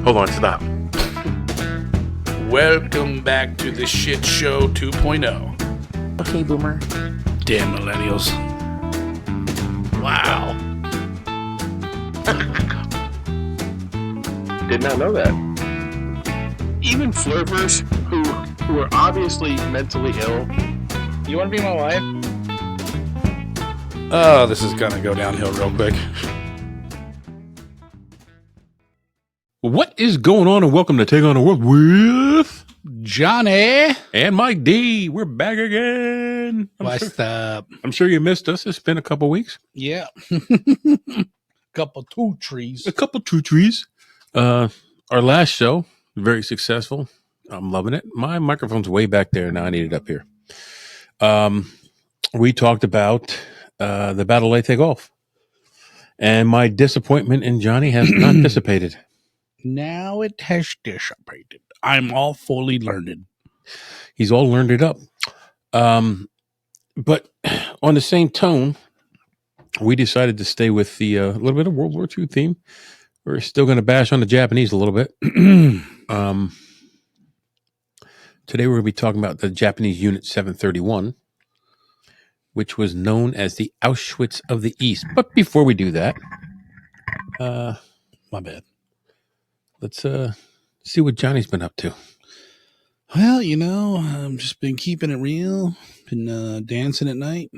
Hold on, stop. Welcome back to the Shit Show 2.0. Okay, boomer. Damn millennials. Wow. Did not know that. Even flirters who are obviously mentally ill. You want to be my wife? Oh, this is gonna go downhill real quick. What is going on, and welcome to Take on the World with Johnny. and Mike D. We're back again. What's up? I'm sure you missed us. It's been a couple weeks. Yeah. Couple two trees. A couple two trees. Our last show, very successful. I'm loving it. My microphone's way back there now. I need it up here. We talked about the Battle of Leyte Gulf, and my disappointment in Johnny has not dissipated. Now it has dissipated. I'm all fully learned. He's all learned it up. But on the same tone, we decided to stay with the little bit of World War II theme. We're still going to bash on the Japanese a little bit. Today we're going to be talking about the Japanese Unit 731, which was known as the Auschwitz of the East. But before we do that, My bad. let's see what Johnny's been up to. Well, I've just been keeping it real. Been dancing at night,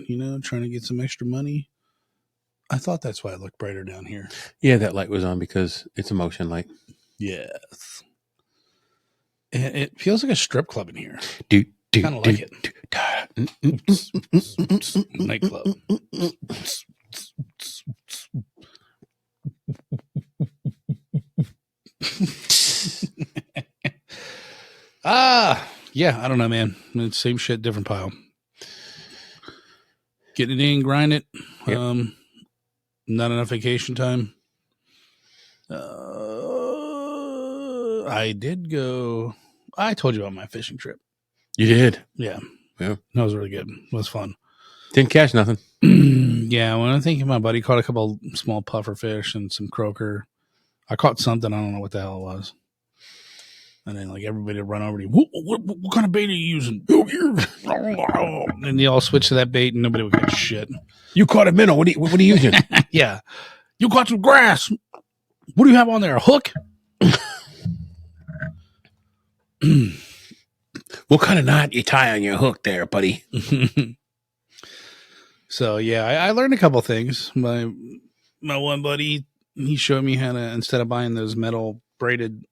trying to get some extra money. I thought that's why I looked brighter down here. Yeah, that light was on because it's a motion light. Yes. It feels like a strip club in here. Kind of like it. Nightclub. Yeah, I don't know, man. It's same shit, different pile. Getting it in, grind it. Yep. Not enough vacation time. I did go. I told you about my fishing trip. You did. Yeah. Yeah. That was really good. It was fun. Didn't catch nothing. Yeah, when I'm thinking my buddy caught a couple small puffer fish and some croaker. I caught something. I don't know what the hell it was. And then everybody would run over to you. What kind of bait are you using? And they all switched to that bait and nobody would catch shit. You caught a minnow. What are you using? Yeah. You caught some grass. What do you have on there? A hook? What kind of knot you tie on your hook there, buddy? So, yeah, I learned a couple things. My one buddy, he showed me how to, instead of buying those metal braided,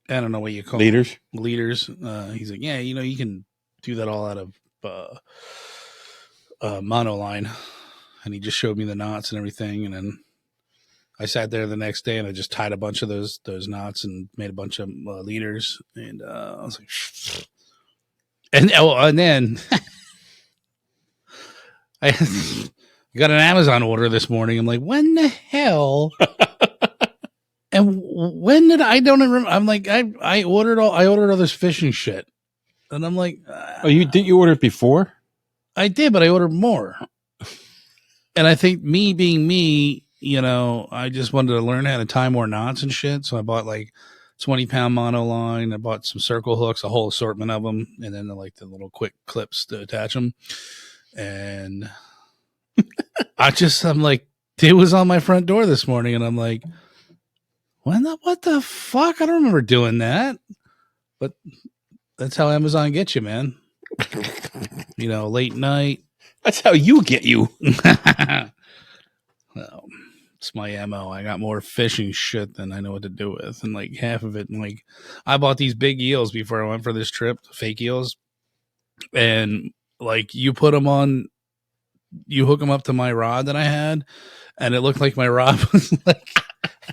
I don't know what you call Leaders. them. Leaders. He's like, yeah, you can do that all out of monoline. And he just showed me the knots and everything. And then I sat there the next day and I just tied a bunch of those knots and made a bunch of leaders. And I was like, and then I got an Amazon order this morning. I'm like, when the hell? And when did I don't remember? I'm like, I ordered all this fishing shit, and I'm like, Did you order it before? I did, but I ordered more. And I think me being me, I just wanted to learn how to tie more knots and shit. So I bought 20-pound monoline. I bought some circle hooks, a whole assortment of them, and then the little quick clips to attach them. And I'm like, it was on my front door this morning, and I'm like, what the fuck? I don't remember doing that. But that's how Amazon gets you, man. Late night. That's how you get you. Well, it's my MO. I got more fishing shit than I know what to do with. And half of it, and I bought these big eels before I went for this trip, fake eels. And you put them on, you hook them up to my rod that I had, and it looked like my rod was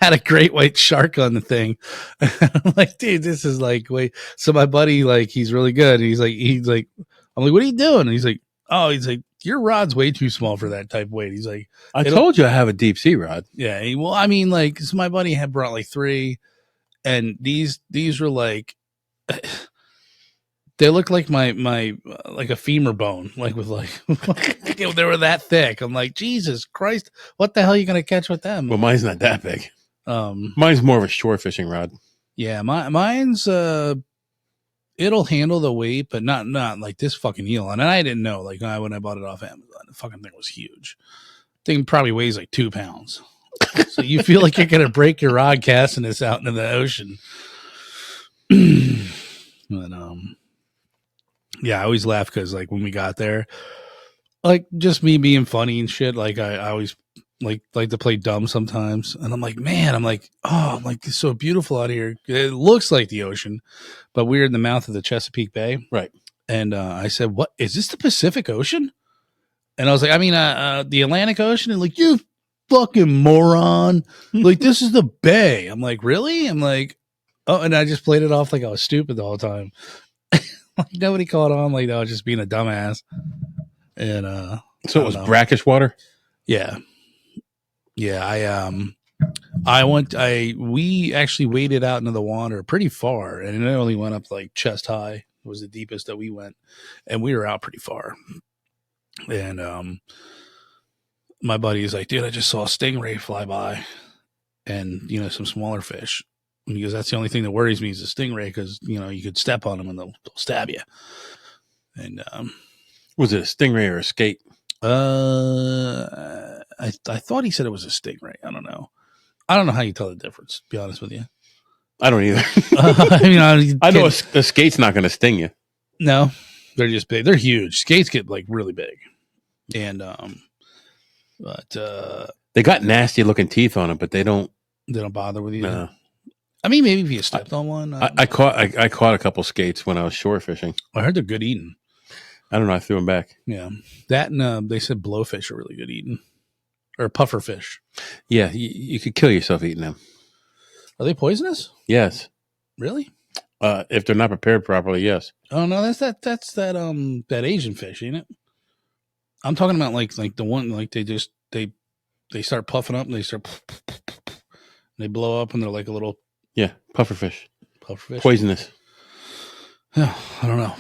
had a great white shark on the thing. I'm like, dude, this is wait. So my buddy, he's really good. And he's like, I'm like, what are you doing? And he's like, your rod's way too small for that type of weight. He's like, I told you I have a deep sea rod. Yeah. Well, I mean, so my buddy had brought 3, and these were they looked like my a femur bone, with they were that thick. I'm like, Jesus Christ, what the hell are you gonna catch with them? Well, mine's not that big. Mine's more of a shore fishing rod. Yeah, mine's it'll handle the weight, but not like this fucking eel. And I didn't know, like when I bought it off Amazon, the fucking thing was huge. Thing probably weighs like 2 pounds. So you feel like you're gonna break your rod casting this out into the ocean. But yeah, I always laugh because like when we got there, like just me being funny and shit. Like I always like to play dumb sometimes, and I'm like, oh, it's so beautiful out here. It looks like the ocean, but we're in the mouth of the Chesapeake Bay, right? And I said, "What is this? The Pacific Ocean?" And I was like, "I mean, the Atlantic Ocean." And like, you fucking moron! Like this is the bay. I'm like, really? I'm like, oh, and I just played it off like I was stupid the whole time. Like nobody caught on. Like I was just being a dumbass. And so it was brackish water. Yeah. We actually waded out into the water pretty far, and it only went up like chest high. It was the deepest that we went, and we were out pretty far. And my buddy is like, dude, I just saw a stingray fly by, and some smaller fish. And he goes, that's the only thing that worries me is a stingray, because you could step on them and they'll stab you. And was it a stingray or a skate? I thought he said it was a stingray. I don't know. I don't know how you tell the difference, to be honest with you. I don't either. I know a skate's not going to sting you. No, they're just big. They're huge. Skates get like really big. And, but they got nasty looking teeth on them, but they don't bother with you. No. I mean, maybe if you stepped on one. I caught a couple skates when I was shore fishing. I heard they're good eating. I don't know. I threw them back. Yeah. That and they said blowfish are really good eating. Or puffer fish. Yeah. You could kill yourself eating them. Are they poisonous? Yes. Really? If they're not prepared properly, yes. Oh, no. That's that Asian fish, ain't it? I'm talking about like the one, like they start puffing up and they start, they blow up and they're like a little. Yeah. Puffer fish. Puffer fish. Poisonous. Yeah. I don't know.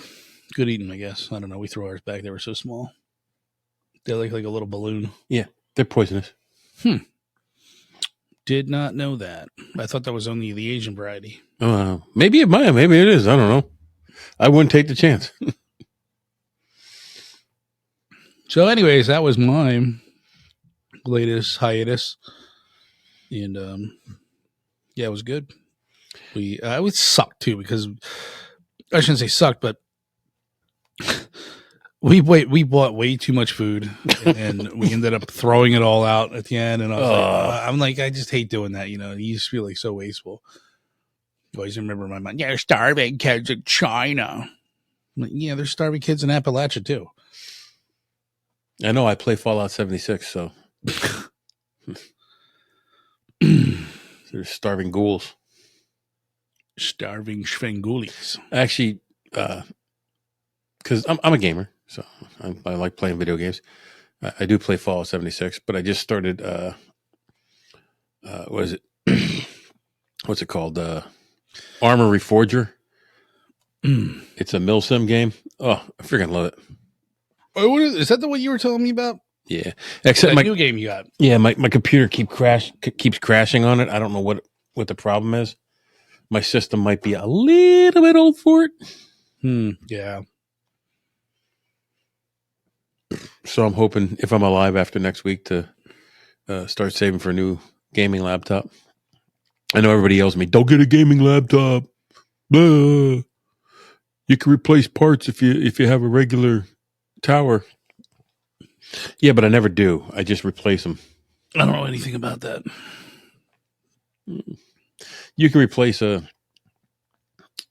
Good eating, I guess. I don't know. We threw ours back. They were so small. They're like a little balloon. Yeah, they're poisonous. Did not know that. I thought that was only the Asian variety. Maybe it might. Maybe it is. I don't know. I wouldn't take the chance. So, anyways, that was my latest hiatus, and yeah, it was good. It sucked too, because I shouldn't say sucked, but we bought way too much food, and we ended up throwing it all out at the end. And I'm like, I just hate doing that. You just feel like so wasteful. I always remember my mind. Yeah, starving kids in China. I'm like, yeah, there's starving kids in Appalachia too. I know. I play Fallout 76, so there's starving ghouls. Starving Schvengulis. Actually, because I'm a gamer, so I like playing video games. I do play Fallout 76, but I just started. What is it? What's it called? Armor Reforger. It's a milsim game. Oh, I freaking love it. Oh, is that the one you were telling me about? Yeah, except my new game you got. Yeah, my computer keeps crashing on it. I don't know what the problem is. My system might be a little bit old for it. Yeah. So I'm hoping, if I'm alive after next week, to start saving for a new gaming laptop. I know everybody yells at me, "Don't get a gaming laptop. Blah. You can replace parts if you have a regular tower." Yeah, but I never do. I just replace them. I don't know anything about that. You can replace a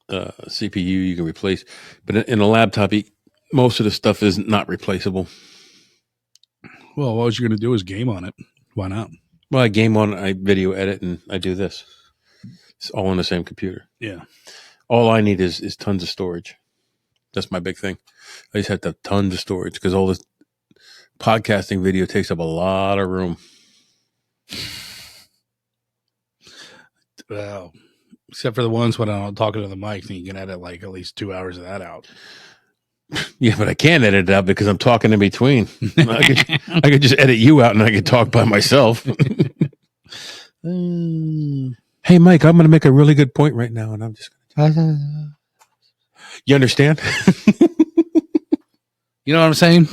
CPU. You can replace, but in a laptop, most of the stuff is not replaceable. Well, what you're going to do is game on it. Why not? Well, I game on, I video edit, and I do this. It's all on the same computer. Yeah. All I need is tons of storage. That's my big thing. I just have to have tons of storage, because all this podcasting video takes up a lot of room. Well, except for the ones when I'm talking to the mic, then you can edit like at least 2 hours of that out. Yeah, but I can't edit it out because I'm talking in between. I could just edit you out and I could talk by myself. Hey, Mike, I'm going to make a really good point right now, and I'm just going to. You understand? You know what I'm saying?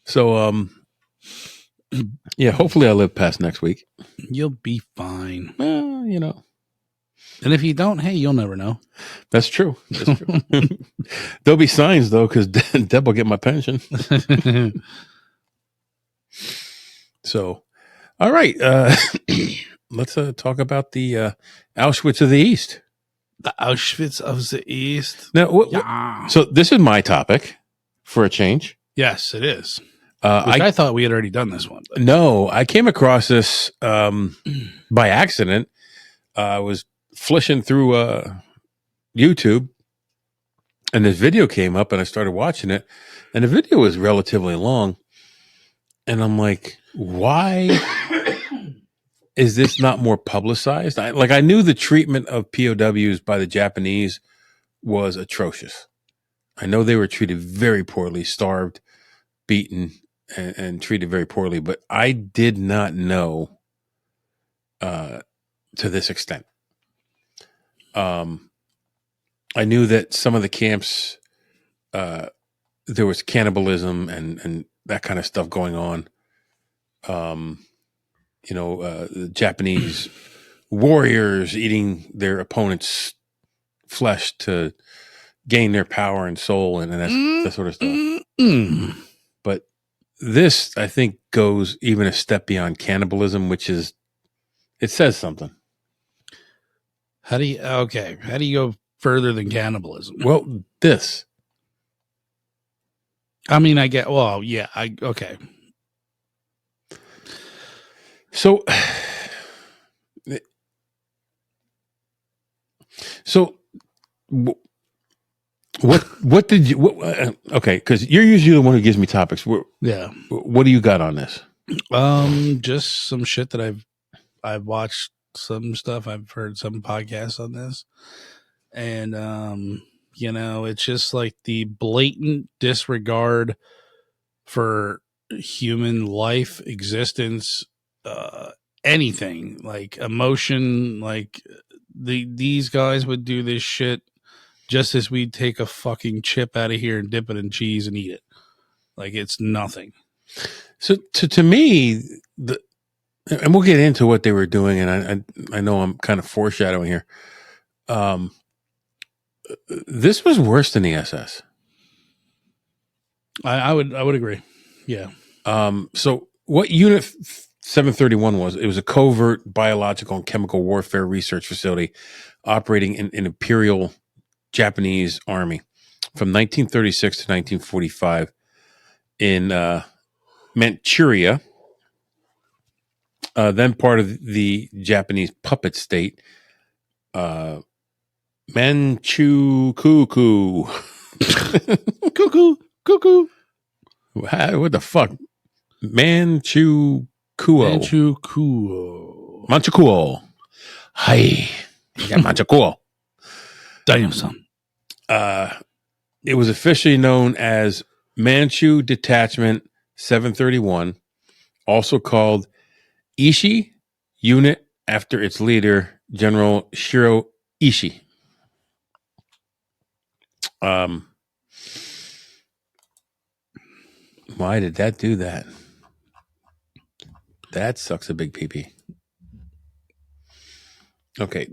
So, yeah, hopefully I live past next week. You'll be fine. Well, you know. And if you don't, hey, you'll never know. That's true. That's true. There'll be signs, though, because Deb will get my pension. So, all right. Let's talk about the Auschwitz of the East. The Auschwitz of the East. Now, Yeah. so this is my topic for a change. Yes, it is. I thought we had already done this one. But. No, I came across this by accident. I was flishing through YouTube, and this video came up, and I started watching it, and the video was relatively long, and I'm like, why is this not more publicized? I knew the treatment of POWs by the Japanese was atrocious. I know they were treated very poorly, starved, beaten, and treated very poorly, but I did not know to this extent. I knew that some of the camps, there was cannibalism and that kind of stuff going on. The Japanese warriors eating their opponents' flesh to gain their power and soul and that sort of stuff. But this, I think, goes even a step beyond cannibalism, which is, it says something. How do you go further than cannibalism? Well, this. I mean, okay. So what did you, okay, because you're usually the one who gives me topics. Yeah. What do you got on this? Just some shit that I've watched some stuff. I've heard some podcasts on this. And, it's just like the blatant disregard for human life, existence, anything like emotion. Like these guys would do this shit just as we'd take a fucking chip out of here and dip it in cheese and eat it. Like it's nothing. So to me, and we'll get into what they were doing, and I know I'm kind of foreshadowing here. This was worse than the SS. I would agree. Yeah. So what Unit 731 was? It was a covert biological and chemical warfare research facility operating in Imperial Japanese Army from 1936 to 1945 in Manchuria, then part of the Japanese puppet state, Manchu Cuckoo. Cuckoo. What the fuck? Manchukuo. Manchukuo. Hi. Yeah, Manchukuo. Damn, son. It was officially known as Manchu Detachment 731, also called Ishii Unit after its leader, General Shiro Ishii. Why did that do that? That sucks a big pee-pee. Okay.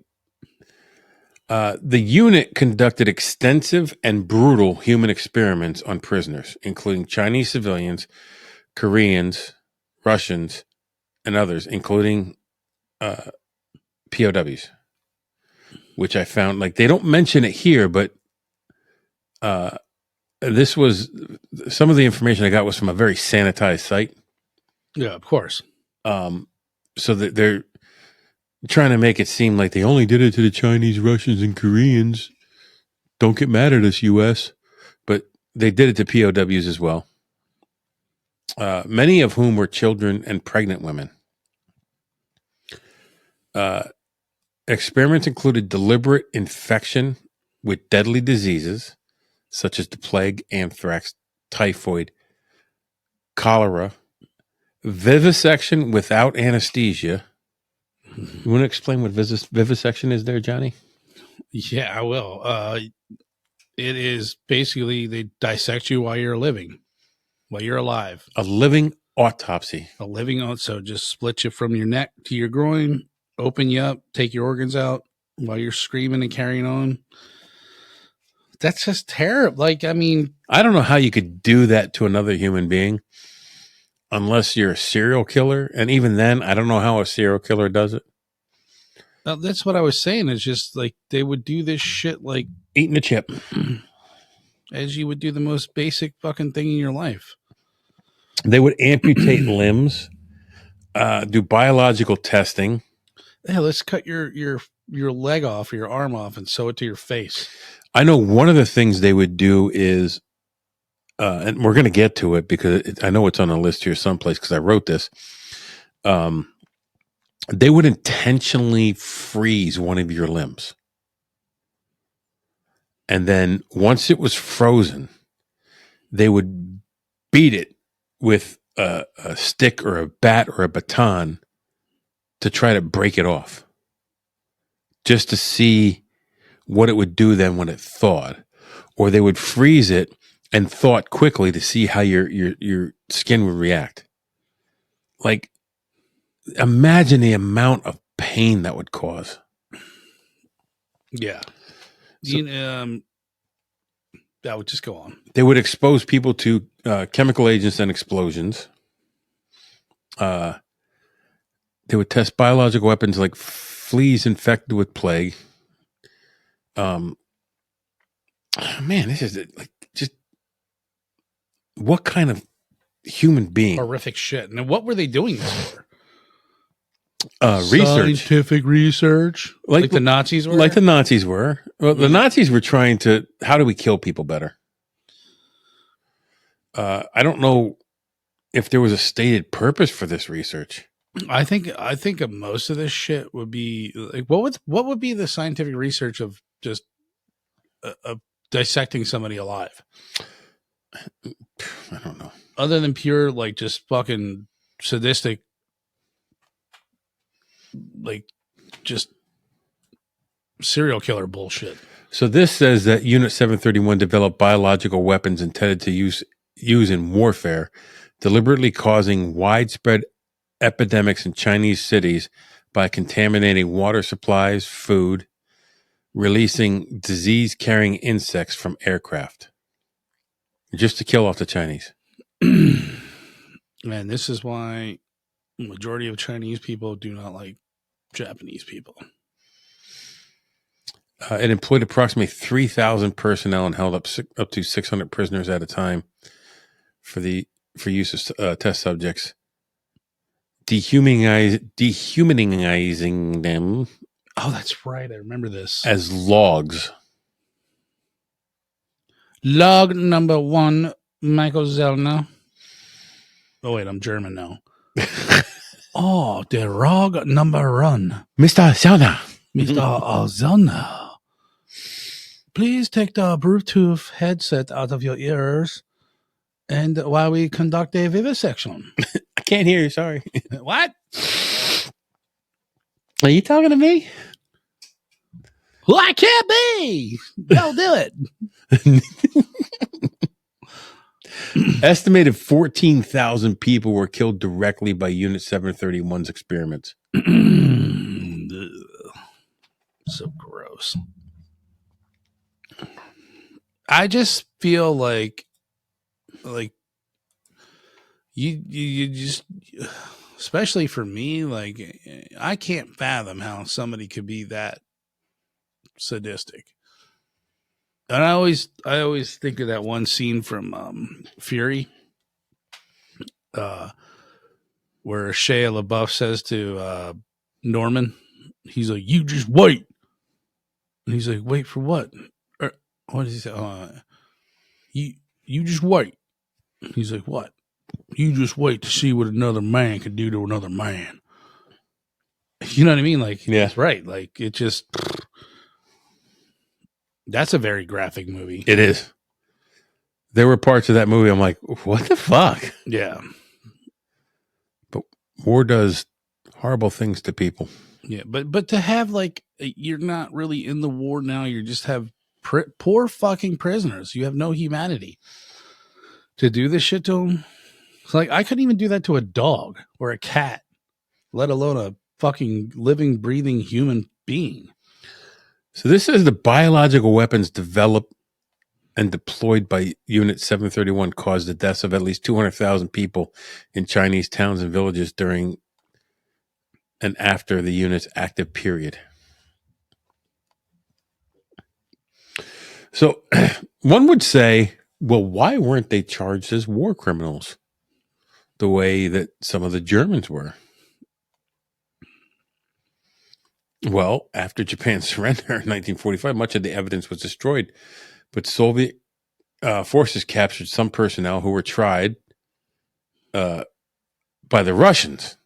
The unit conducted extensive and brutal human experiments on prisoners, including Chinese civilians, Koreans, Russians, and others, including POWs, which I found, like, they don't mention it here, but this was, some of the information I got was from a very sanitized site. Yeah, of course. So that they're trying to make it seem like they only did it to the Chinese, Russians, and Koreans. Don't get mad at us, U.S. But they did it to POWs as well. Many of whom were children and pregnant women. Experiments included deliberate infection with deadly diseases, such as the plague, anthrax, typhoid, cholera, Vivisection without anesthesia. You want to explain what vivisection is there, Johnny? Yeah, I will. It is basically they dissect you while you're living, while you're alive. A living autopsy. A living, so just split you from your neck to your groin, open you up, take your organs out while you're screaming and carrying on. That's just terrible. Like, I mean, I don't know how you could do that to another human being unless you're a serial killer. And even then, I don't know how a serial killer does it. that's what I was saying. It's just like they would do this shit like Eating a chip. as you would do the most basic fucking thing in your life. They would amputate limbs, do biological testing. Yeah, let's cut your leg off, your arm off, and sew it to your face. I know one of the things they would do is, and we're going to get to it because I know it's on a list here someplace because I wrote this. They would intentionally freeze one of your limbs. And then once it was frozen, they would beat it with a stick or a bat or a baton to try to break it off. Just to see what it would do then when it thawed. Or they would freeze it and thaw it quickly to see how your skin would react. Like, imagine the amount of pain that would cause. Yeah. So, that would just go on. They would expose people to chemical agents and explosions. They would test biological weapons like fleas infected with plague. Man, this is like just what kind of human being? Horrific shit. And what were they doing this for? Research, scientific research, like the Nazis were. Like the Nazis were. Well, the Nazis were trying to. How do we kill people better? I don't know if there was a stated purpose for this research. I think most of this shit would be like what would be the scientific research of just dissecting somebody alive? I don't know. Other than pure like just fucking sadistic, like just serial killer bullshit. So this says that Unit 731 developed biological weapons intended to use in warfare, deliberately causing widespread epidemics in Chinese cities by contaminating water supplies, food, releasing disease-carrying insects from aircraft, just to kill off the Chinese. Man, this is why the majority of Chinese people do not like Japanese people. It employed approximately 3,000 personnel and held up to 600 prisoners at a time for use as test subjects, dehumanizing them. Oh, that's right. I remember this. As logs. Log number 1, Michael Zellner. Oh, wait, I'm German now. Oh, the log number 1. Mr. Zellner. Mr. Zellner. Please take the Bluetooth headset out of your ears and while we conduct a vivisection. I can't hear you, sorry. What? Are you talking to me? Well, I can't be. Don't do it. Estimated 14,000 people were killed directly by Unit 731's experiments. So gross. I just feel like you just, especially for me, like I can't fathom how somebody could be that sadistic. And I always think of that one scene from Fury, where Shia LaBeouf says to Norman, he's like, "You just wait," and he's like, "Wait for what?" Or, what does he say? You just wait. He's like, "What?" You just wait to see what another man can do to another man. You know what I mean? Like, yeah, that's right. Like, it just. That's a very graphic movie. It is. There were parts of that movie I'm like, what the fuck? Yeah. War does horrible things to people. Yeah, but to have like you're not really in the war now. You just have poor fucking prisoners. You have no humanity to do this shit to them. It's like I couldn't even do that to a dog or a cat, let alone a fucking living, breathing human being. So this is the biological weapons developed and deployed by Unit 731 caused the deaths of at least 200,000 people in Chinese towns and villages during and after the unit's active period. So one would say, well, why weren't they charged as war criminals the way that some of the Germans were? Well, after Japan's surrender in 1945, much of the evidence was destroyed, but Soviet forces captured some personnel who were tried by the Russians,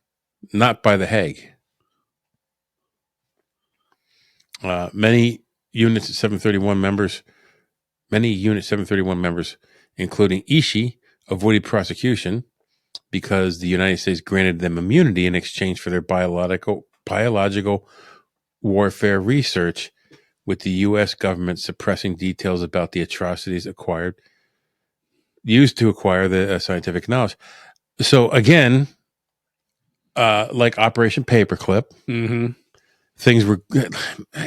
not by The Hague. Many Unit 731 members, including Ishii, avoided prosecution because the United States granted them immunity in exchange for their biological warfare research, with the U.S. government suppressing details about the atrocities used to acquire the scientific knowledge. So again, like Operation Paperclip, things were good.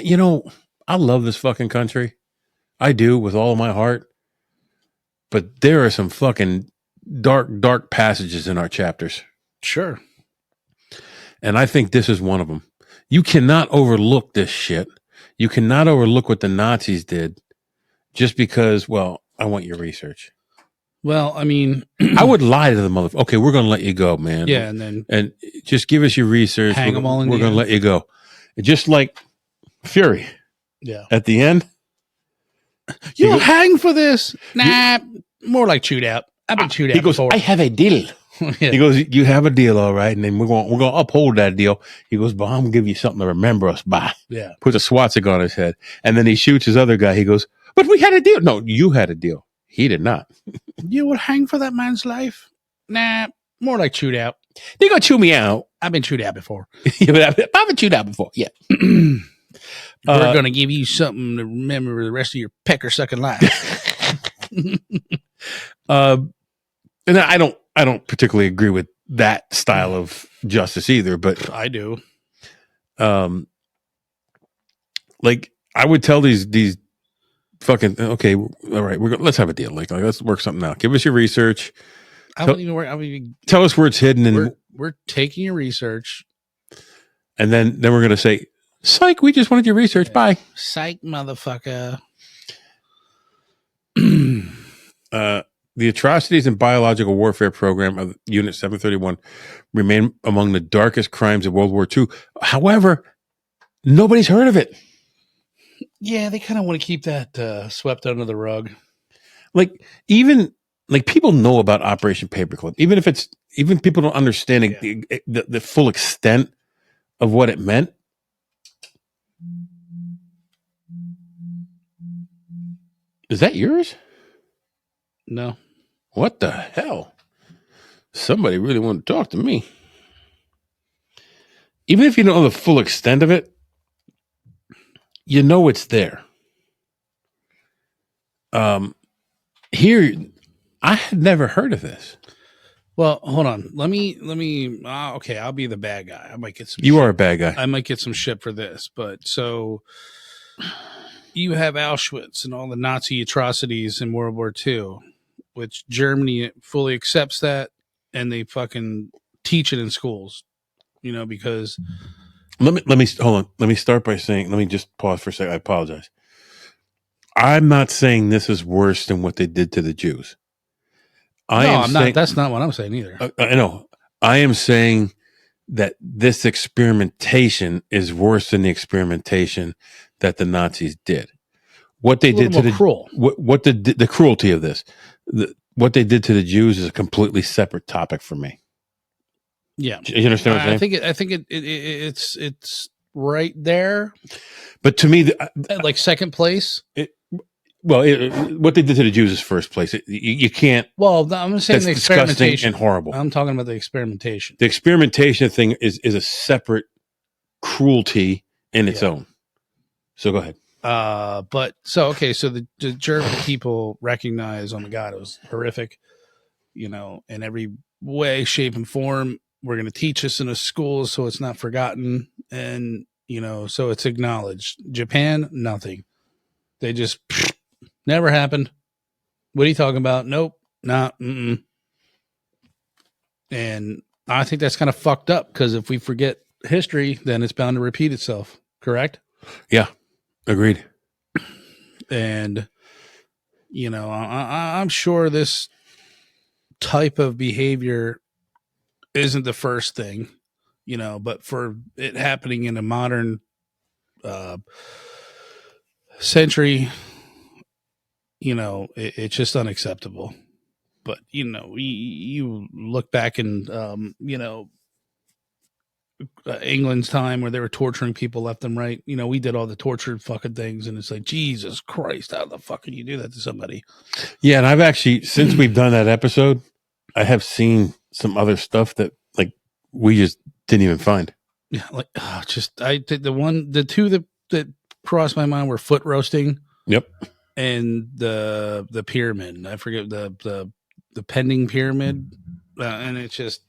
You know, I love this fucking country. I do with all of my heart. But there are some fucking dark passages in our chapters. Sure. And I think this is one of them. You cannot overlook this shit. You cannot overlook what the Nazis did just because, well, I want your research. Well, I mean, I would lie to the motherfucker. Okay, we're going to let you go, man. Yeah, and just give us your research. Hang them all in. We're going to let you go. Just like Fury. Yeah. At the end, you'll hang for this. Nah, more like chewed out. I've been chewed out. He goes, before. I have a deal. Yeah. He goes, you have a deal, all right, and then we're going to uphold that deal. He goes, but I'm going to give you something to remember us by. Yeah. Puts a swastika on his head, and then he shoots his other guy. He goes, but we had a deal. No, you had a deal. He did not. You would hang for that man's life? Nah, more like chewed out. They're going to chew me out. I've been chewed out before. Yeah, but I've been chewed out before. Yeah. We're going to give you something to remember the rest of your pecker sucking life. And I don't particularly agree with that style of justice either, but I do. Like I would tell these fucking, okay, all right, let's have a deal. Like let's work something out. Give us your research. Tell us where it's hidden, and we're taking your research, and then we're going to say, psych, we just wanted your research. Yeah. Bye. Psych, motherfucker. The atrocities and biological warfare program of Unit 731 remain among the darkest crimes of World War II. However, nobody's heard of it. Yeah, they kind of want to keep that swept under the rug. Like people know about Operation Paperclip, even people don't understand the full extent of what it meant. Is that yours? No. What the hell? Somebody really wanted to talk to me. Even if you don't know the full extent of it, you know it's there. Here, I had never heard of this. Well, hold on. Let me. Okay, I'll be the bad guy. I might get some. You are a bad guy. I might get some shit for this, but so you have Auschwitz and all the Nazi atrocities in World War II, which Germany fully accepts that, and they fucking teach it in schools. You know, because let me hold on. Let me start by saying. Let me just pause for a second. I apologize. I'm not saying this is worse than what they did to the Jews. I'm not. That's not what I'm saying either. I know. I am saying that this experimentation is worse than the experimentation that the Nazis did. What they did to the cruel. What the cruelty of this, what they did to the Jews is a completely separate topic for me. Yeah, you understand what I'm saying? I think it's right there. But to me, like second place. Well, what they did to the Jews is first place. You can't. Well, I'm saying That's the disgusting experimentation. and horrible. I'm talking about the experimentation. The experimentation thing is a separate cruelty in its own. So go ahead. So the German people recognize, oh my God, it was horrific, in every way, shape, and form. We're going to teach this in the schools so it's not forgotten. And, so it's acknowledged. Japan, nothing. They just never happened. What are you talking about? Nope. Nah. Mm-mm. And I think that's kind of fucked up because if we forget history, then it's bound to repeat itself. Correct? Yeah. Agreed. And, I'm sure this type of behavior isn't the first thing, but for it happening in a modern century, it's just unacceptable. But, you look back in, England's time where they were torturing people left and right. We did all the tortured fucking things, and it's like, Jesus Christ, how the fuck can you do that to somebody? Yeah, and I've actually, since we've done that episode, I have seen some other stuff that like we just didn't even find. Yeah, like I did the two that crossed my mind were foot roasting. Yep. And the pyramid. I forget the pending pyramid, and it's just.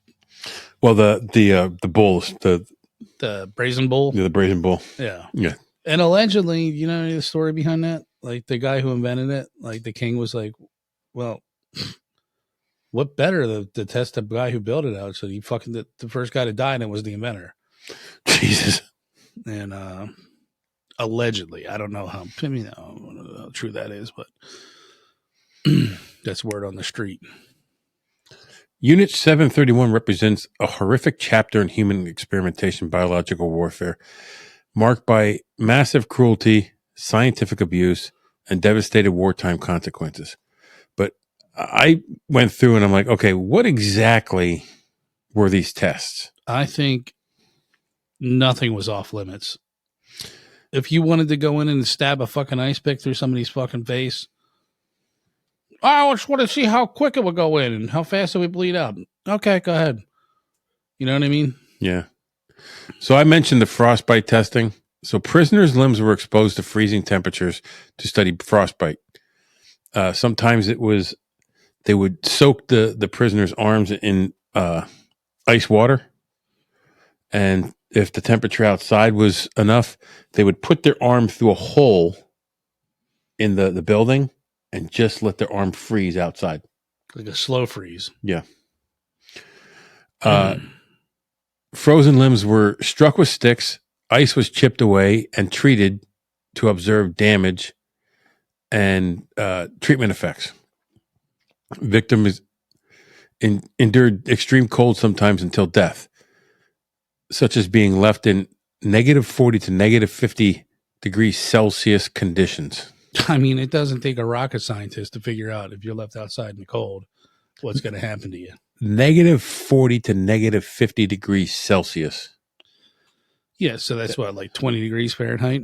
Well, the bulls, the brazen bull. The brazen bull. Yeah. Yeah. And allegedly, the story behind that? Like the guy who invented it, like the king was like, well, what better to test the guy who built it out? So he fucking the first guy to die, and it was the inventor. Jesus. And allegedly, I don't know how true that is, but that's word on the street. Unit 731 represents a horrific chapter in human experimentation biological warfare, marked by massive cruelty, scientific abuse, and devastating wartime consequences. But I went through and I'm like, okay, what exactly were these tests? I think nothing was off limits. If you wanted to go in and stab a fucking ice pick through somebody's fucking face, I just want to see how quick it would go in and how fast it would bleed out. Okay, go ahead. You know what I mean? Yeah. So I mentioned the frostbite testing. So prisoners' limbs were exposed to freezing temperatures to study frostbite. Sometimes they would soak the prisoner's arms in ice water. And if the temperature outside was enough, they would put their arm through a hole in the building and just let their arm freeze outside. Like a slow freeze. Yeah. Frozen limbs were struck with sticks, ice was chipped away and treated to observe damage and treatment effects. Victims endured extreme cold sometimes until death, such as being left in -40 to -50 degrees Celsius conditions. I mean, it doesn't take a rocket scientist to figure out if you're left outside in the cold, what's going to happen to you. -40 to -50 degrees Celsius. Yeah, so that's what, like 20 degrees Fahrenheit?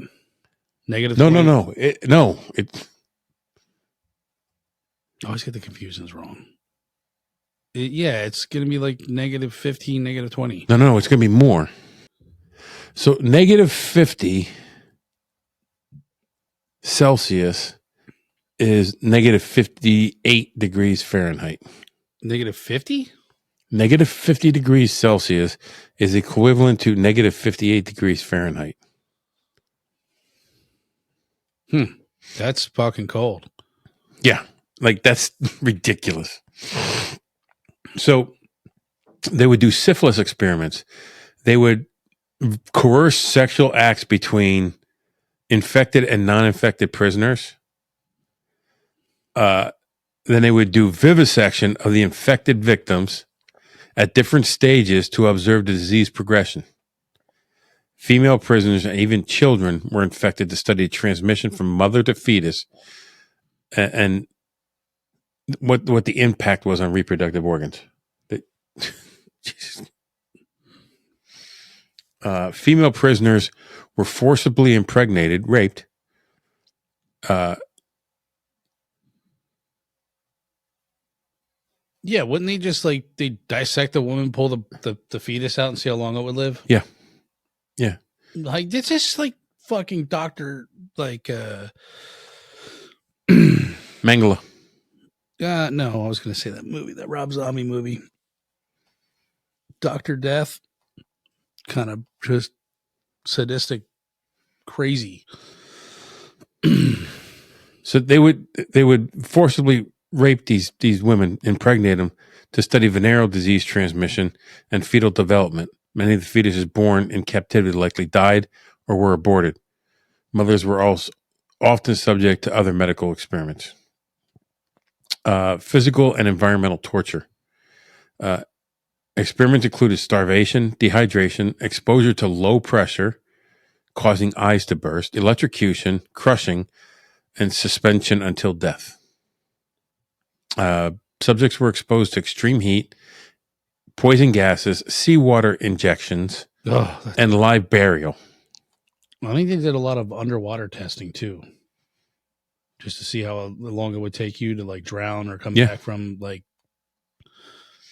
Negative. No. I always get the confusions wrong. It's going to be like -15, -20. No, it's going to be more. So -50 Celsius is -58 degrees Fahrenheit. -50? -50 degrees Celsius is equivalent to -58 degrees Fahrenheit. That's fucking cold. Yeah, like that's ridiculous. So they would do syphilis experiments. They would coerce sexual acts between infected and non-infected prisoners. Then they would do vivisection of the infected victims at different stages to observe the disease progression. Female prisoners and even children were infected to study transmission from mother to fetus and what the impact was on reproductive organs. Female prisoners were forcibly impregnated, raped, Yeah, wouldn't they just like they dissect the woman, pull the fetus out, and see how long it would live? Yeah. Yeah. Like it's just like fucking doctor like Mangala. no, I was gonna say that movie, that Rob Zombie movie. Dr. Death. Kind of just sadistic, crazy. So they would forcibly rape these women, impregnate them to study venereal disease transmission and fetal development. Many of the fetuses born in captivity likely died or were aborted. Mothers were also often subject to other medical experiments. Physical and environmental torture. Experiments included starvation, dehydration, exposure to low pressure, causing eyes to burst, electrocution, crushing, and suspension until death. Subjects were exposed to extreme heat, poison gases, seawater injections, and live burial. I think they did a lot of underwater testing too, just to see how long it would take you to like drown or come back from like.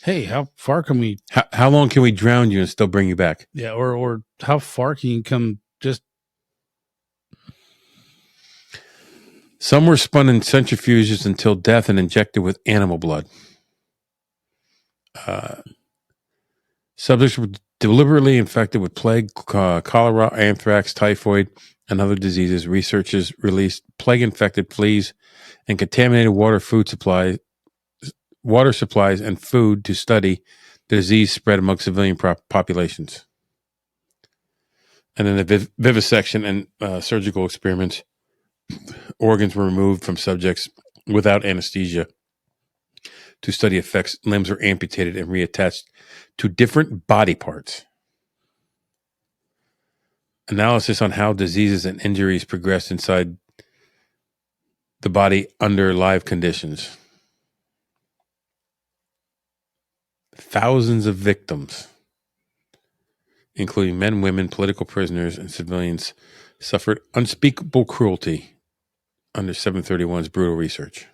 Hey, how far can we? How long can we drown you and still bring you back? Yeah, or how far can you come? Just some were spun in centrifuges until death and injected with animal blood. Subjects were deliberately infected with plague, cholera, anthrax, typhoid, and other diseases. Researchers released plague-infected fleas and contaminated water supplies and food to study the disease spread among civilian populations. And then the vivisection and surgical experiments. Organs were removed from subjects without anesthesia to study effects. Limbs were amputated and reattached to different body parts. Analysis on how diseases and injuries progressed inside the body under live conditions. Thousands of victims, including men, women, political prisoners, and civilians, suffered unspeakable cruelty under 731's brutal research.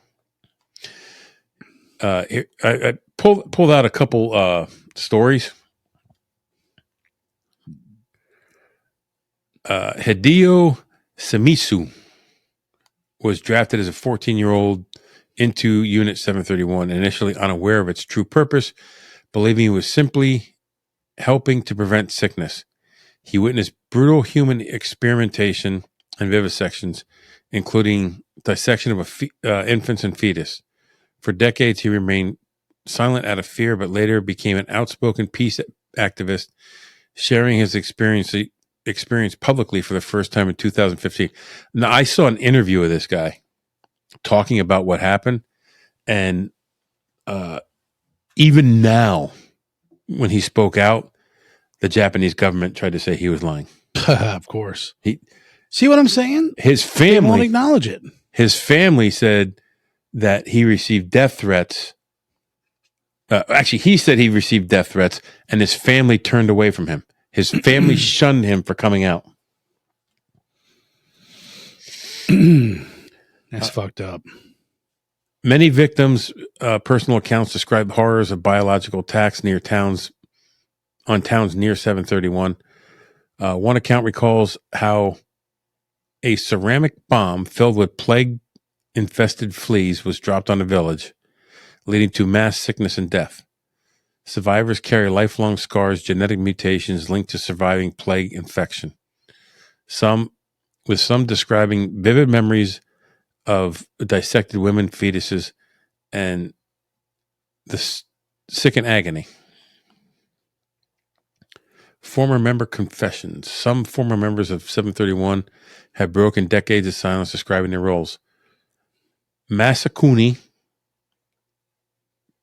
I pulled out a couple stories. Hideo Semisu was drafted as a 14-year-old into Unit 731, initially unaware of its true purpose, believing he was simply helping to prevent sickness. He witnessed brutal human experimentation and vivisections, including dissection of infants and fetus. For decades, he remained silent out of fear, but later became an outspoken peace activist, sharing his experience publicly for the first time in 2015. Now, I saw an interview of this guy talking about what happened, and even now, when he spoke out, the Japanese government tried to say he was lying. Of course. See what I'm saying? His family they won't acknowledge it. His family said that he received death threats. Actually, he said he received death threats, and his family turned away from him. His family shunned him for coming out. That's fucked up. Many victims' personal accounts describe horrors of biological attacks on towns near 731. One account recalls how a ceramic bomb filled with plague-infested fleas was dropped on a village, leading to mass sickness and death. Survivors carry lifelong scars, genetic mutations linked to surviving plague infection. Some describing vivid memories of dissected women, fetuses, and the sick in agony. Former member confessions. Some former members of 731 have broken decades of silence describing their roles. Masakuni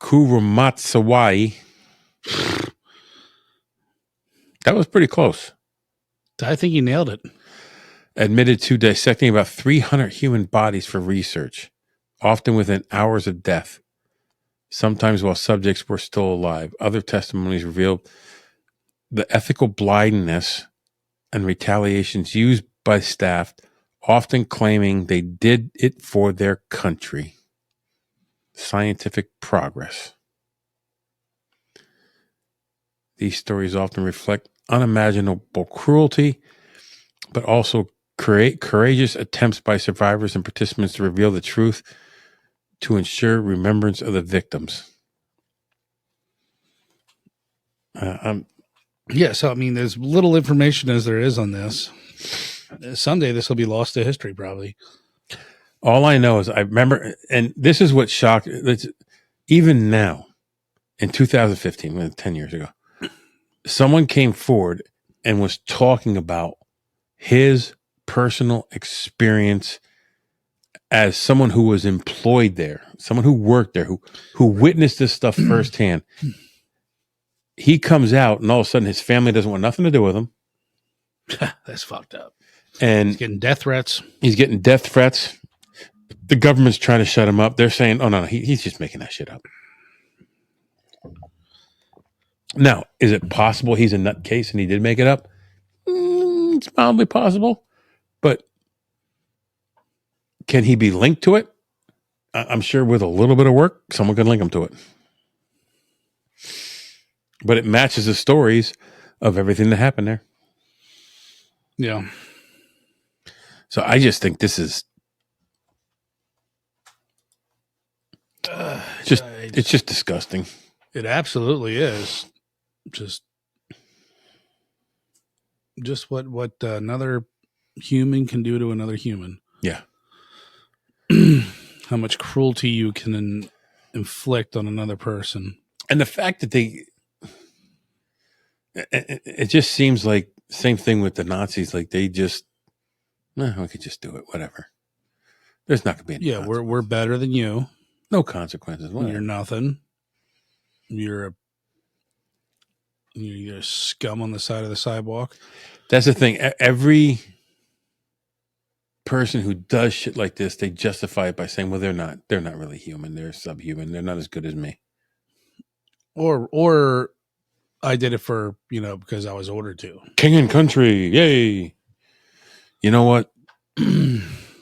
Kurumatsawai. That was pretty close. I think you nailed it. Admitted to dissecting about 300 human bodies for research, often within hours of death, sometimes while subjects were still alive. Other testimonies revealed the ethical blindness and retaliations used by staff, often claiming they did it for their country. Scientific progress. These stories often reflect unimaginable cruelty, but also create courageous attempts by survivors and participants to reveal the truth to ensure remembrance of the victims. Yeah, so I mean, there's little information as there is on this. Someday this will be lost to history, probably. All I know is I remember, and this is what shocked, even now, in 2015, 10 years ago, someone came forward and was talking about his personal experience as someone who was employed there, someone who worked there, who witnessed this stuff firsthand. He comes out and all of a sudden his family doesn't want nothing to do with him. That's fucked up. And he's getting death threats. He's getting death threats. The government's trying to shut him up. They're saying, oh, no, he's just making that shit up. Now, is it possible he's a nutcase and he did make it up? It's probably possible. But can he be linked to it? I'm sure with a little bit of work, someone can link him to it. But it matches the stories of everything that happened there. Yeah. So I just think this is it's just disgusting. It absolutely is. Just what another human can do to another human. Yeah. How much cruelty you can inflict on another person. And the fact that it just seems like same thing with the Nazis. Like they just, we could just do it. Whatever. There's not going to be any. Yeah, we're better than you. No consequences. Whatever. You're nothing. You're a scum on the side of the sidewalk. That's the thing. Every person who does shit like this, they justify it by saying, well, they're not really human. They're subhuman. They're not as good as me. Or I did it for, because I was ordered to. King and country. Yay. You know what?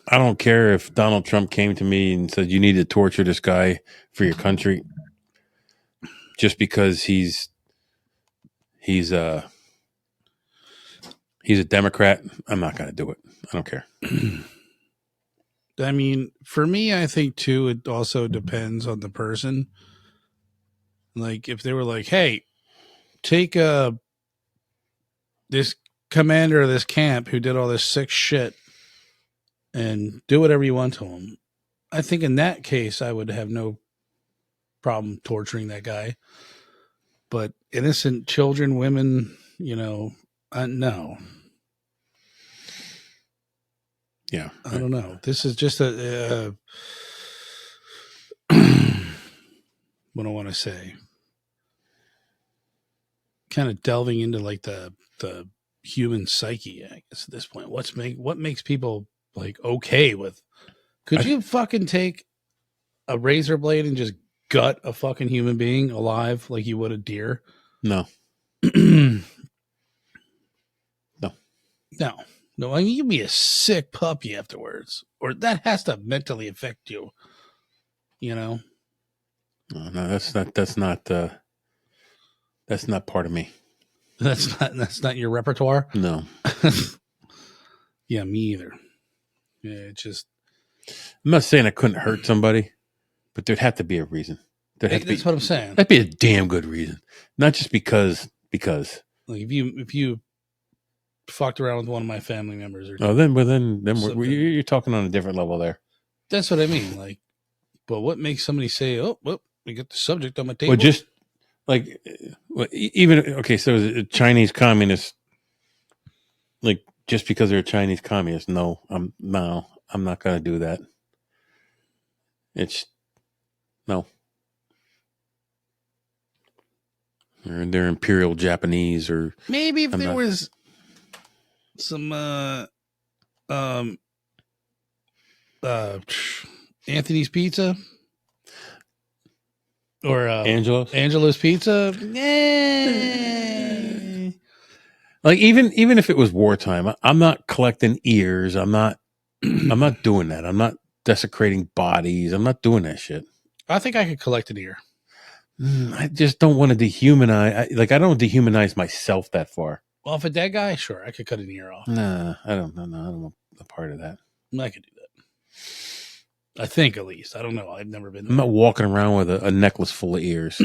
I don't care if Donald Trump came to me and said, you need to torture this guy for your country just because he's a Democrat. I'm not going to do it. I don't care. I mean, for me, I think too, it also depends on the person. Like if they were like, hey, take this commander of this camp who did all this sick shit and do whatever you want to him. I think in that case, I would have no problem torturing that guy. But innocent children, women, no. Yeah. I don't know. This is just what I want to say. Kind of delving into like the human psyche, I guess at this point. What makes people like okay with? Could you fucking take a razor blade and just gut a fucking human being alive like you would a deer? No. No, I mean, you'd be a sick puppy afterwards, or that has to mentally affect you. No, that's not part of me. That's not your repertoire. No. Yeah, me either. Yeah, it's just. I'm not saying I couldn't hurt somebody, but there'd have to be a reason. That's what I'm saying. That'd be a damn good reason, not just because. Like if you fucked around with one of my family members, then you're talking on a different level there. That's what I mean. Like, but what makes somebody say, "Oh, well, we got the subject on my table"? Well, just like even okay, so a Chinese communist, like just because they're a Chinese communist, no, I'm not going to do that. It's no. Or they're Imperial Japanese, or maybe if there was some Anthony's Pizza or Angelo's Pizza. Like even if it was wartime, I'm not collecting ears. I'm not doing that. I'm not desecrating bodies. I'm not doing that shit. I think I could collect an ear. I just don't want to dehumanize. I don't dehumanize myself that far. Well, if a dead guy, sure, I could cut an ear off. Nah, I don't know. No, I don't want a part of that. I could do that. I think, at least. I don't know. I've never been there. I'm not walking around with a necklace full of ears.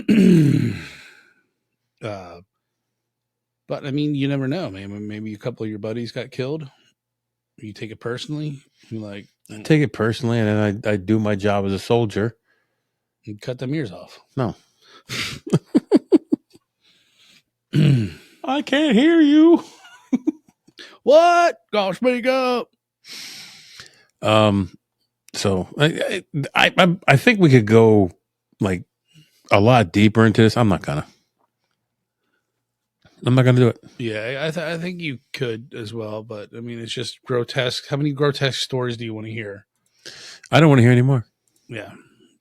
But I mean, you never know, man. Maybe a couple of your buddies got killed. You take it personally. You like I take it personally, and then I do my job as a soldier. and cut them ears off. No. I can't hear you. What? Gosh, speak up. So I think we could go like a lot deeper into this. I'm not gonna do it. Yeah, I think you could as well, but I mean, it's just grotesque. How many grotesque stories do you want to hear? I don't want to hear anymore. Yeah.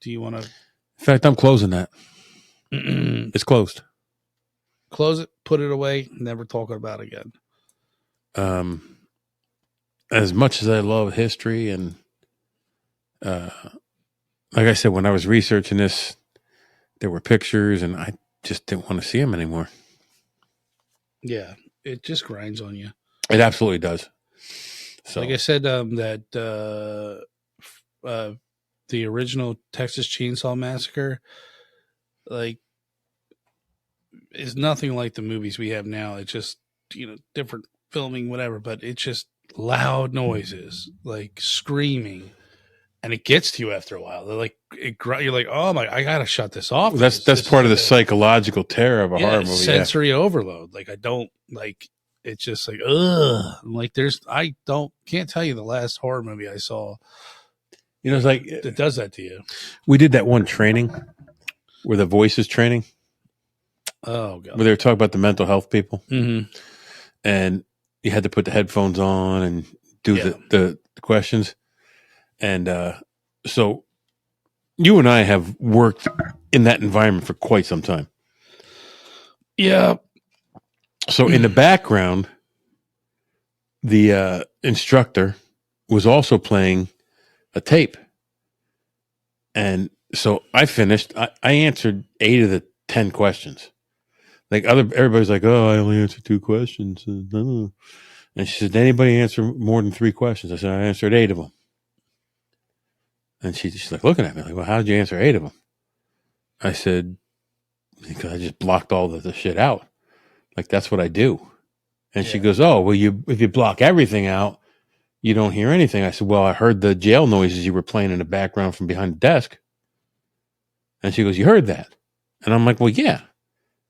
Do you want to? In fact, I'm closing that. It's closed. Close it, put it away, never talk about it again. As much as I love history and like I said, when I was researching this, there were pictures and I just didn't want to see them anymore. Yeah, it just grinds on you. It absolutely does. So like I said, that the original Texas Chainsaw Massacre, like, is nothing like the movies we have now. It's just, different filming, whatever, but it's just loud noises, like screaming, and it gets to you after a while. They're like, you're like, oh my, I gotta shut this off. that's part of the psychological terror of a horror movie. Sensory overload. Like, I don't like. It's just like, ugh. Like, can't tell you the last horror movie I saw. It's like it does that to you. We did that one training where the voices training. Oh god. Where they were talking about the mental health people, and you had to put the headphones on and do the questions, and so you and I have worked in that environment for quite some time. Yeah. So in the background, the instructor was also playing a tape, and so I finished. I answered 8 of the 10 questions. Like everybody's like, oh, I only answered 2 questions. And she said, did anybody answer more than 3 questions? I said, I answered 8 of them. And she's like looking at me like, well, how did you answer 8 of them? I said, because I just blocked all the shit out. Like, that's what I do. And she goes, oh, well, if you block everything out, you don't hear anything. I said, well, I heard the jail noises you were playing in the background from behind the desk. And she goes, you heard that? And I'm like, well, yeah.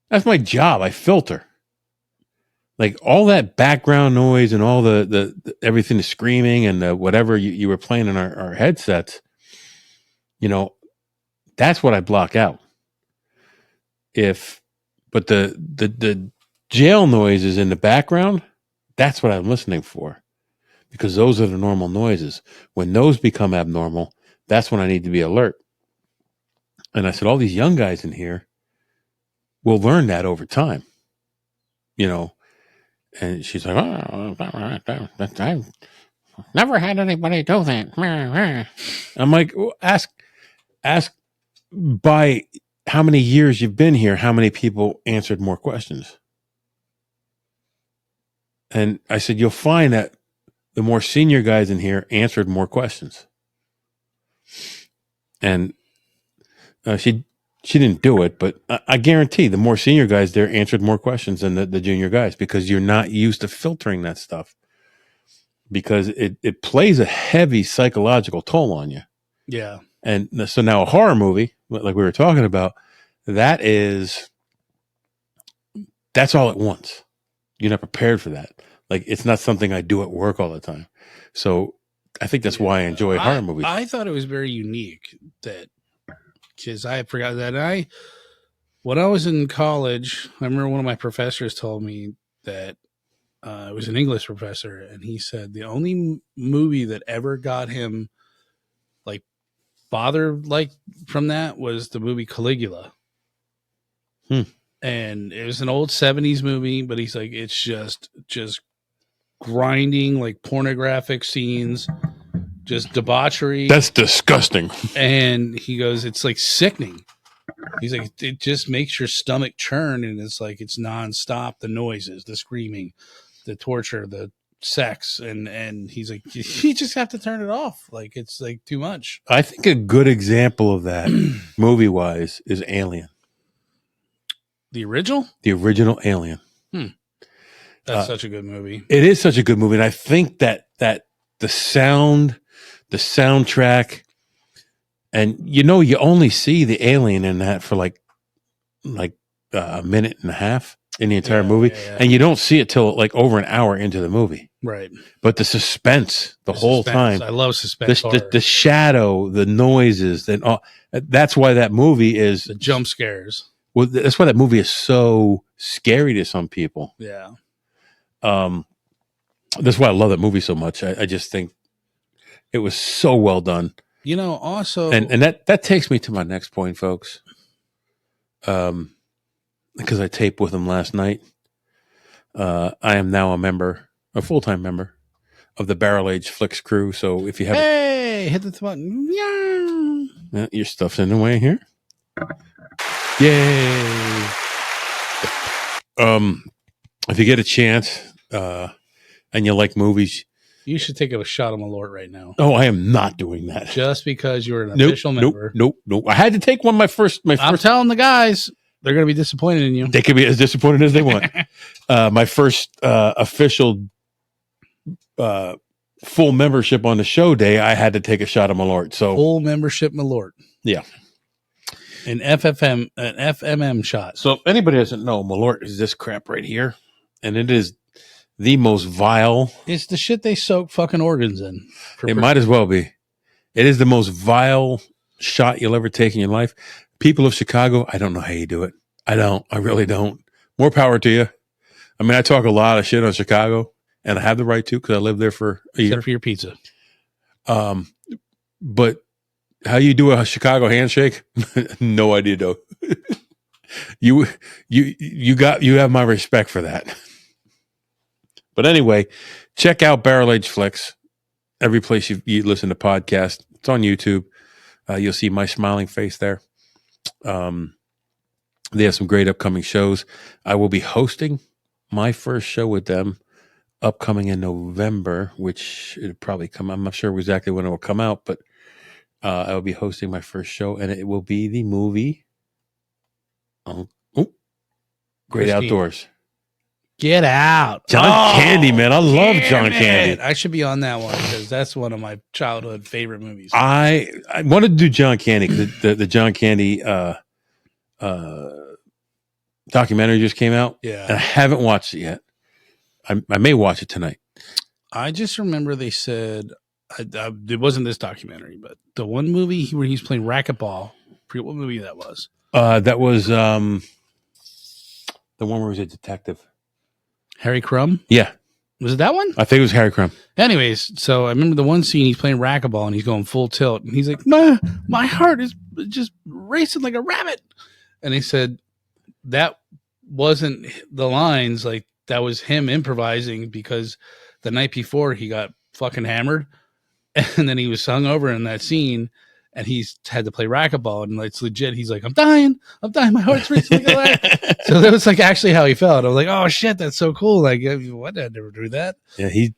That's my job. I filter. Like, all that background noise and all the everything, the screaming and the whatever you were playing in our headsets, that's what I block out. But the jail noises in the background, that's what I'm listening for, because those are the normal noises. When those become abnormal, that's when I need to be alert. And I said, all these young guys in here will learn that over time, and she's like, oh, I've never had anybody do that. I'm like, well, ask by how many years you've been here, how many people answered more questions. And I said, you'll find that the more senior guys in here answered more questions. And she didn't do it, but I guarantee the more senior guys there answered more questions than the junior guys, because you're not used to filtering that stuff, because it plays a heavy psychological toll on you. Yeah. And so now a horror movie, like we were talking about, that's all at once. You're not prepared for that. Like, it's not something I do at work all the time. So I think that's why I enjoy horror movies. I thought it was very unique because I forgot that when I was in college, I remember one of my professors told me that it was an English professor, and he said the only movie that ever got him like bothered like from that was the movie Caligula. And it was an old 70s movie, but he's like, it's just grinding, like pornographic scenes, just debauchery. That's disgusting. And he goes, it's like sickening. He's like, it just makes your stomach churn, and it's like it's nonstop. The noises, the screaming, the torture, the sex, and he's like, you just have to turn it off. Like it's like too much. I think a good example of that, movie wise, is Alien. The original Alien. That's such a good movie. It is such a good movie, and I think that the sound, the soundtrack, and you only see the alien in that for like a minute and a half in the entire movie, and you don't see it till like over an hour into the movie. Right. But the suspense, the whole time, I love suspense. the shadow, the noises, and all. That's why that movie is the jump scares. Well, that's why that movie is so scary to some people. Yeah. That's why I love that movie so much. I just think it was so well done. Also, and that takes me to my next point, folks. Because I taped with him last night. I am now a full-time member of the Barrel Age Flicks crew. So if you have, hit the button. Yeah, your stuff's in the way here. Yay! If you get a chance, and you like movies, you should take a shot of Malort right now. Oh, I am not doing that. Just because you're an official member. Nope. I had to take one. My first. I'm telling the guys, they're going to be disappointed in you. They can be as disappointed as they want. My first official full membership on the show day, I had to take a shot of Malort. So full membership Malort. Yeah. An FMM shot. So if anybody doesn't know, Malort is this crap right here. And it is the most vile. It's the shit they soak fucking organs in. It might as well be. It is the most vile shot you'll ever take in your life. People of Chicago, I don't know how you do it. I don't. I really don't. More power to you. I mean, I talk a lot of shit on Chicago, and I have the right to because I lived there for a year. Except for your pizza. But how you do a Chicago handshake? No idea, though. You have my respect for that. But anyway, check out Barrel Age Flicks. Every place you listen to podcasts, it's on YouTube. You'll see my smiling face there. They have some great upcoming shows. I will be hosting my first show with them upcoming in November, which it'll probably come. I'm not sure exactly when it will come out, but I will be hosting my first show, and it will be the movie. Great Outdoors. Get out. John Candy, man. I love John Candy. I should be on that one because that's one of my childhood favorite movies. I wanted to do John Candy because the John Candy documentary just came out. Yeah. And I haven't watched it yet. I may watch it tonight. I just remember they said, it wasn't this documentary, but the one movie where he's playing racquetball. I forget what movie that was. That was the one where he was a detective. Harry Crumb? Yeah. Was it that one? I think it was Harry Crumb. Anyways, so I remember the one scene he's playing racquetball and he's going full tilt. And he's like, my heart is just racing like a rabbit. And he said that wasn't the lines. Like, that was him improvising because the night before he got fucking hammered. And then he was hung over in that scene. And he's had to play racquetball, and it's legit. He's like, I'm dying. My heart's racing. So that was like actually how he felt. I was like, oh shit, that's so cool. Like, what? I'd never do that. Yeah, he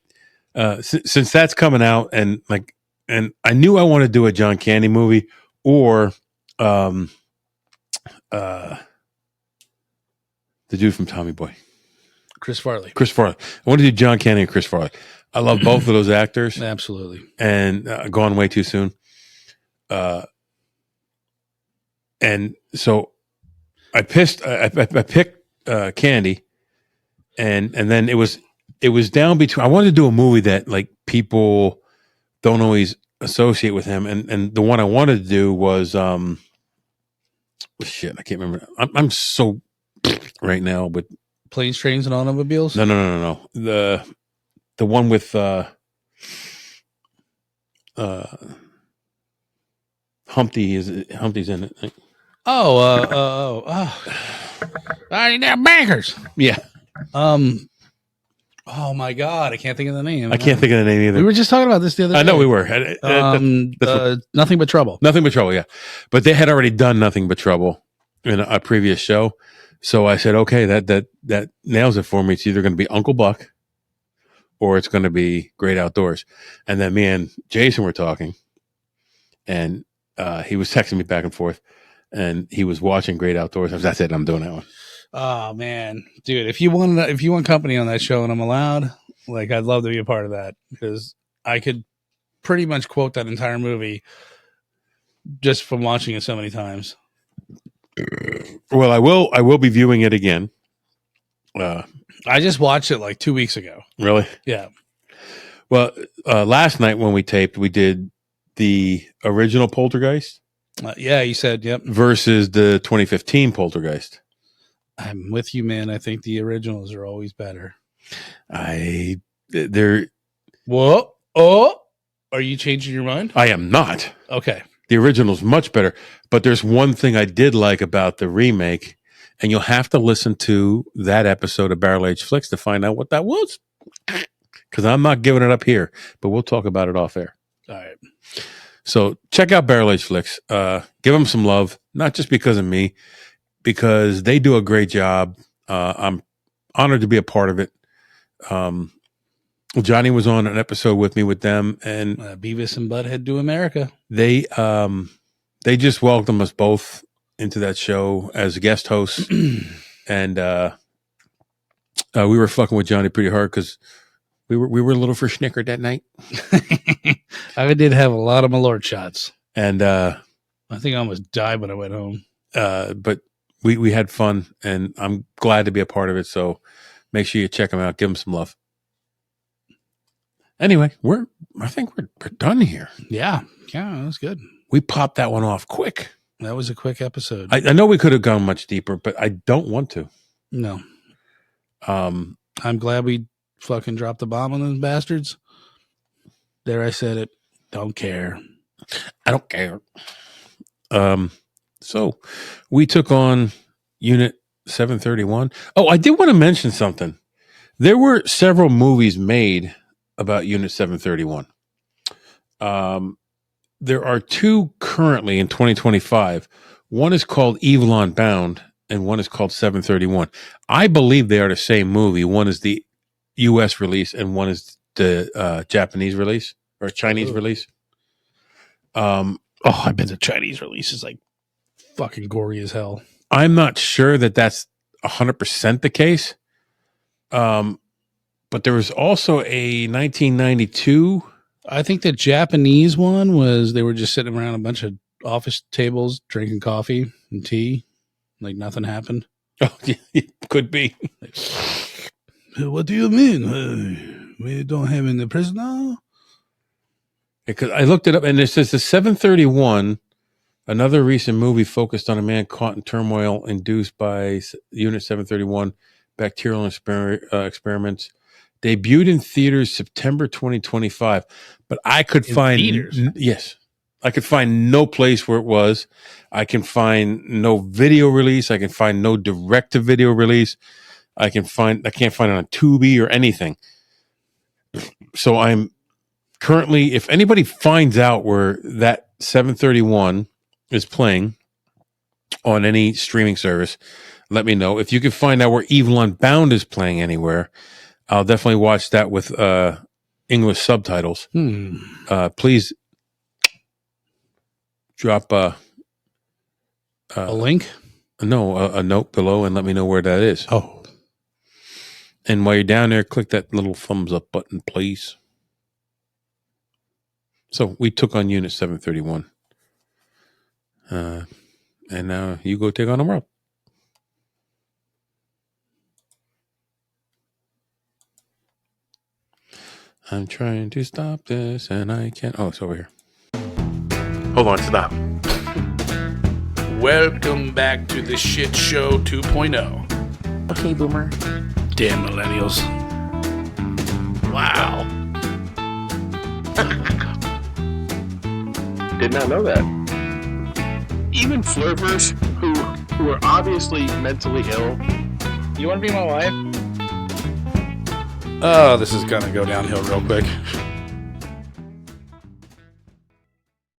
since that's coming out, and I knew I wanted to do a John Candy movie or the dude from Tommy Boy, Chris Farley. I wanted to do John Candy and Chris Farley. I love both of those actors. Absolutely. And Gone Way Too Soon. And so I picked Candy, and then it was down between. I wanted to do a movie that like people don't always associate with him, and the one I wanted to do was shit. I can't remember. I'm so right now, but Planes, Trains, and Automobiles. No. The one with Humpty's in it. They're bankers. Yeah. Oh my god, I can't think of the name. I can't think of the name either. We were just talking about this the other day. I know we were. Nothing But Trouble. Nothing But Trouble, yeah. But they had already done Nothing But Trouble. in a previous show. So I said, okay, that nails it for me. It's either going to be Uncle Buck or it's going to be Great Outdoors. And then me and Jason were talking, and he was texting me back and forth, and he was watching Great Outdoors. I was, that's it. I'm doing that one. Oh man, dude, if you want company on that show and I'm allowed, like, I'd love to be a part of that, because I could pretty much quote that entire movie just from watching it so many times. Well, I will be viewing it again. I just watched it like 2 weeks ago. Really? Yeah. Well, last night when we taped, we did the original Poltergeist. Yeah, you said, yep. Versus the 2015 Poltergeist. I'm with you, man. I think the originals are always better. They're. Whoa. Oh, are you changing your mind? I am not. Okay. The original's much better, but there's one thing I did like about the remake, and you'll have to listen to that episode of Barrel Age Flicks to find out what that was. Because I'm not giving it up here, but we'll talk about it off air. All right. So check out Barrel Age Flicks. Give them some love, not just because of me, because they do a great job. I'm honored to be a part of it. Johnny was on an episode with me with them, and Beavis and Butthead Do America. They just welcomed us both into that show as guest hosts, and we were fucking with Johnny pretty hard because we were a little verschnickered that night. I did have a lot of Malort shots, and I think I almost died when I went home. But we had fun, and I'm glad to be a part of it. So make sure you check them out, give them some love. Anyway, I think we're done here. Yeah, that was good. We popped that one off quick. That was a quick episode. I know we could have gone much deeper, but I don't want to. No. I'm glad we fucking dropped the bomb on those bastards. There, I said it. Don't care. I don't care. So we took on Unit 731. Oh, I did want to mention something. There were several movies made about Unit 731. There are two currently in 2025. One is called Evil Unbound, and one is called 731. I believe they are the same movie. One is the U.S. release, and one is the Japanese release or Chinese release. I bet the Chinese release is like fucking gory as hell. I'm not sure that that's 100% the case. But there was also a 1992. I think the Japanese one was they were just sitting around a bunch of office tables drinking coffee and tea. Like nothing happened. Oh, yeah, it could be. What do you mean? We don't have any prisoner? Because I looked it up, and it says the 731, another recent movie focused on a man caught in turmoil induced by Unit 731 bacterial experiments. Debuted in theaters September 2025, but I could find yes, I could find no place where it was. I can find no video release. I can find no direct-to-video release. I can't find it on Tubi or anything. So I'm currently, if anybody finds out where that 731 is playing on any streaming service, let me know. If you can find out where Evil Unbound is playing anywhere, I'll definitely watch that with English subtitles. Please drop a link? No, a note below and let me know where that is. Oh. And while you're down there, click that little thumbs up button, please. So we took on Unit 731. And now you go take on the world. I'm trying to stop this and I can't. Oh, it's over here. Hold on, stop. Welcome back to the Shit Show 2.0. Okay, boomer. Damn millennials. Wow. Did not know that. Even flirters who are obviously mentally ill. You want to be my wife? Oh, this is going to go downhill real quick.